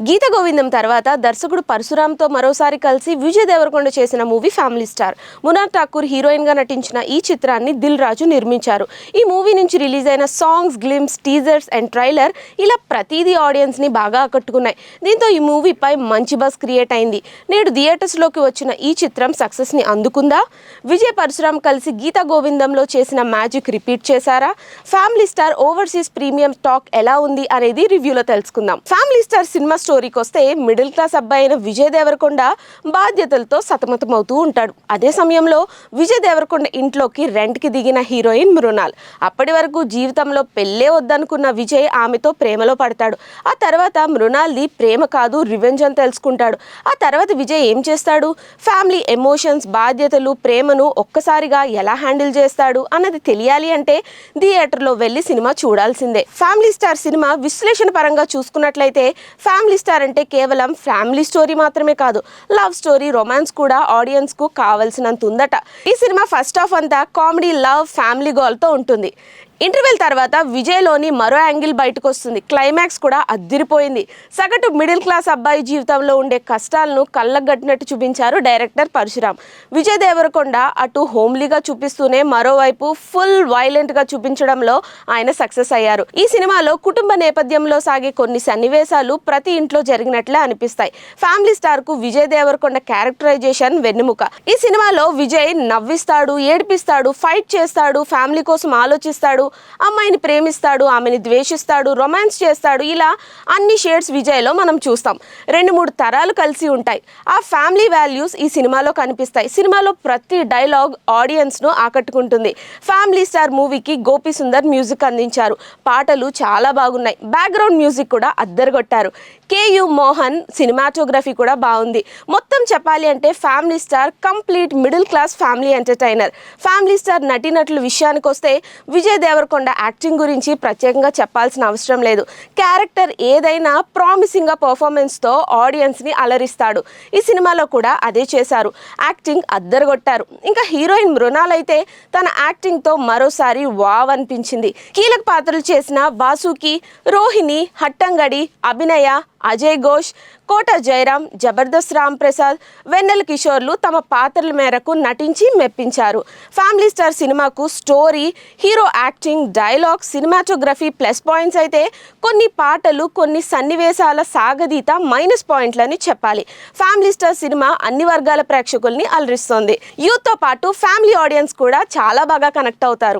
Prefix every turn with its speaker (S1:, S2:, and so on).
S1: గీత గోవిందం తర్వాత దర్శకుడు పరశురామ్తో మరోసారి కలిసి విజయ్ దేవరకొండ చేసిన movie family star. Munnar Thakur హీరోయిన్గా నటించిన ఈ చిత్రాన్ని దిల్ రాజు నిర్మించారు. ఈ మూవీ నుంచి రిలీజ్ అయిన songs, glimpse, teasers and trailer ఇలా ప్రతిదీ ఆడియన్స్ని బాగా ఆకట్టుకున్నాయి. దీంతో ఈ మూవీపై మంచి బజ్ క్రియేట్ అయింది. నేడు థియేటర్స్లోకి వచ్చిన ఈ చిత్రం సక్సెస్ని అందుకుందా? విజయ్ పరశురామ్ కలిసి గీత గోవిందంలో చేసిన మ్యాజిక్ రిపీట్ చేశారా? Family star overseas premium talk ఎలా ఉంది అనేది రివ్యూలో తెలుసుకుందాం. ఫ్యామిలీ స్టార్ సినిమా స్టోరీకి వస్తే మిడిల్ క్లాస్ అబ్బాయి అయిన విజయ్ దేవరకొండ బాధ్యతలతో సతమతమవుతూ ఉంటాడు. అదే సమయంలో విజయ్ దేవరకొండ ఇంట్లోకి రెంట్కి దిగిన హీరోయిన్ మృణాల్. అప్పటి వరకు జీవితంలో పెళ్ళే వద్దనుకున్న విజయ్ ఆమెతో ప్రేమలో పడతాడు. ఆ తర్వాత మృణాల్ది ప్రేమ కాదు, రివెంజ్ అని తెలుసుకుంటాడు. ఆ తర్వాత విజయ్ ఏం చేస్తాడు? ఫ్యామిలీ ఎమోషన్స్, బాధ్యతలు, ప్రేమను ఒక్కసారిగా ఎలా హ్యాండిల్ చేస్తాడు అన్నది తెలియాలి అంటే థియేటర్లో వెళ్ళి సినిమా చూడాల్సిందే. ఫ్యామిలీ స్టార్ సినిమా విశ్లేషణ పరంగా చూసుకున్నట్లయితే ఫ్యామిలీ స్టార్ అంటే కేవలం ఫ్యామిలీ స్టోరీ మాత్రమే కాదు, లవ్ స్టోరీ, రొమాన్స్ కూడా ఆడియన్స్కు కావాల్సినంత ఉందట. ఈ సినిమా ఫస్ట్ హాఫ్ అంతా కామెడీ, లవ్, ఫ్యామిలీ గోల్తో ఉంటుంది. ఇంటర్వెల్ తర్వాత విజయ్లోని మరో యాంగిల్ బయటకు వస్తుంది. క్లైమాక్స్ కూడా అద్దిరిపోయింది. సగటు మిడిల్ క్లాస్ అబ్బాయి జీవితంలో ఉండే కష్టాలను కళ్ళగట్టినట్టు చూపించారు డైరెక్టర్ పరశురామ్. విజయ్ దేవరకొండ అటు హోమ్లీగా చూపిస్తూనే మరోవైపు ఫుల్ వైలెంట్గా చూపించడంలో ఆయన సక్సెస్ అయ్యారు. ఈ సినిమాలో కుటుంబ నేపథ్యంలో సాగే కొన్ని సన్నివేశాలు ప్రతి ఇంట్లో జరిగినట్లే అనిపిస్తాయి. ఫ్యామిలీ స్టార్కు విజయ్ దేవరకొండ క్యారెక్టరైజేషన్ వెన్నెముక. ఈ సినిమాలో విజయ్ నవ్విస్తాడు, ఏడిపిస్తాడు, ఫైట్ చేస్తాడు, ఫ్యామిలీ కోసం ఆలోచిస్తాడు, అమ్మాయిని ప్రేమిస్తాడు, ఆమెని ద్వేషిస్తాడు, రొమాన్స్ చేస్తాడు. ఇలా అన్ని షేడ్స్ విజయ్లో మనం చూస్తాం. 2-3 తరాలు కలిసి ఉంటాయి. ఆ ఫ్యామిలీ వాల్యూస్ ఈ సినిమాలో కనిపిస్తాయి. సినిమాలో ప్రతి డైలాగ్ ఆడియన్స్ను ఆకట్టుకుంటుంది. ఫ్యామిలీ స్టార్ మూవీకి గోపి సుందర్ మ్యూజిక్ అందించారు. పాటలు చాలా బాగున్నాయి. బ్యాక్గ్రౌండ్ మ్యూజిక్ కూడా అద్దరగొట్టారు. కేయు మోహన్ సినిమాటోగ్రఫీ కూడా బాగుంది. మొత్తం చెప్పాలి అంటే Family Star complete middle class family entertainer. Family Star నటీనటుల విషయానికి వస్తే విజయ్ దేవరకొండ యాక్టింగ్ గురించి ప్రత్యేకంగా చెప్పాల్సిన అవసరం లేదు. క్యారెక్టర్ ఏదైనా ప్రామిసింగ్గా పర్ఫార్మెన్స్తో ఆడియన్స్ని అలరిస్తాడు. ఈ సినిమాలో కూడా అదే చేశారు. యాక్టింగ్ అద్దరగొట్టారు. ఇంకా హీరోయిన్ మృణాల్ అయితే తన యాక్టింగ్తో మరోసారి వావ్ అనిపించింది. కీలక పాత్రలు చేసిన వాసుకి, రోహిణి, హట్టంగడి, అభినయ, అజయ్ ఘోష్, కోట జయరాం, జబర్దస్త్ రామ్ ప్రసాద్, వెన్నెల కిషోర్లు తమ పాత్రల మేరకు నటించి మెప్పించారు. ఫ్యామిలీ స్టార్ సినిమాకు story, hero acting, dialogue, cinematography plus points అయితే కొన్ని పాటలు, కొన్ని సన్నివేశాల సాగదీత మైనస్ పాయింట్లని చెప్పాలి. ఫ్యామిలీ స్టార్ సినిమా అన్ని వర్గాల ప్రేక్షకుల్ని అలరిస్తోంది. యూత్తో పాటు ఫ్యామిలీ ఆడియన్స్ కూడా చాలా బాగా కనెక్ట్ అవుతారు.